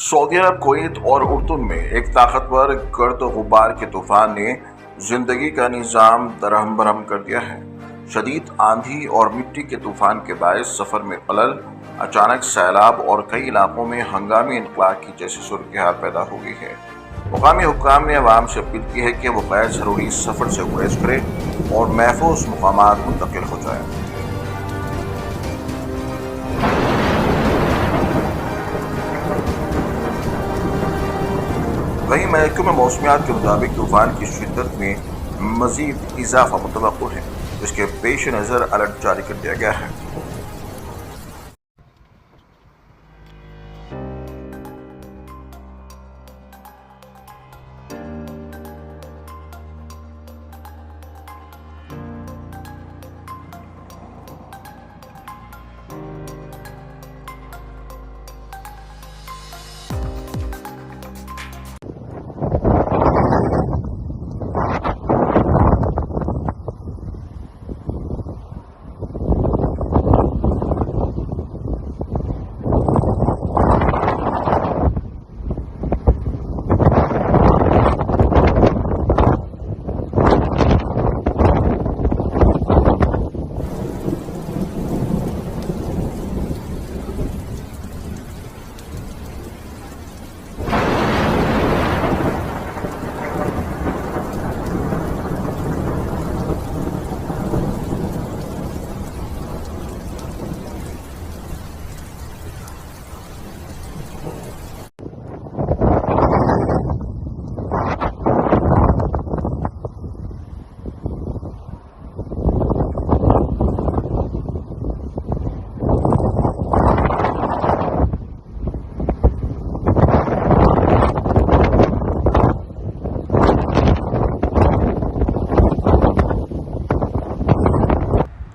Saudi अरब, Kuwait और उर्दुन में एक ताकतवर गर्द गुबार के तूफान ने जिंदगी का निज़ाम दरहम बरहम कर दिया है। शदीद आंधी और मिट्टी के तूफान के बायस सफर में खलल, अचानक सैलाब और कई इलाकों में हंगामी इंकलाब की जैसी सूरत पैदा हो गई है। मुकामी हुक्काम ने अवाम से अपील की है कि वो गैर जरूरी सफर से गुरेज करें और महफूज मुकामात मुंतकिल हो जाए। वहीं महकमे मौसमियात के मुताबिक तूफान की शिद्दत में मजीद इजाफा मुतवक्को है, जिसके पेश नज़र अलर्ट जारी कर दिया गया है।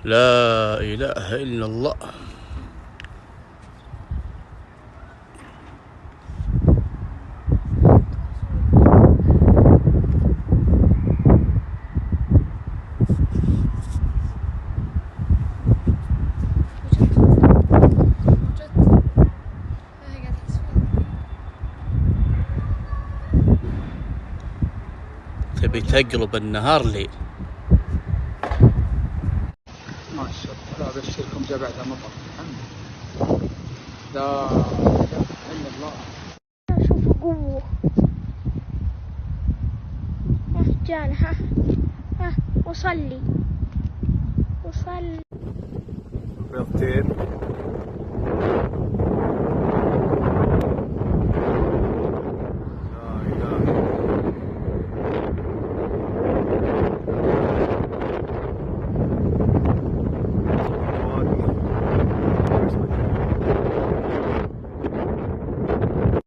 لا إله إلا الله. تبي تقلب النهار ليل. ما شاء الله. لا ابشركم جاء بعدها مطر. لا اله الا الله. شوفوا قوة. جانا ها وصلي بيضتين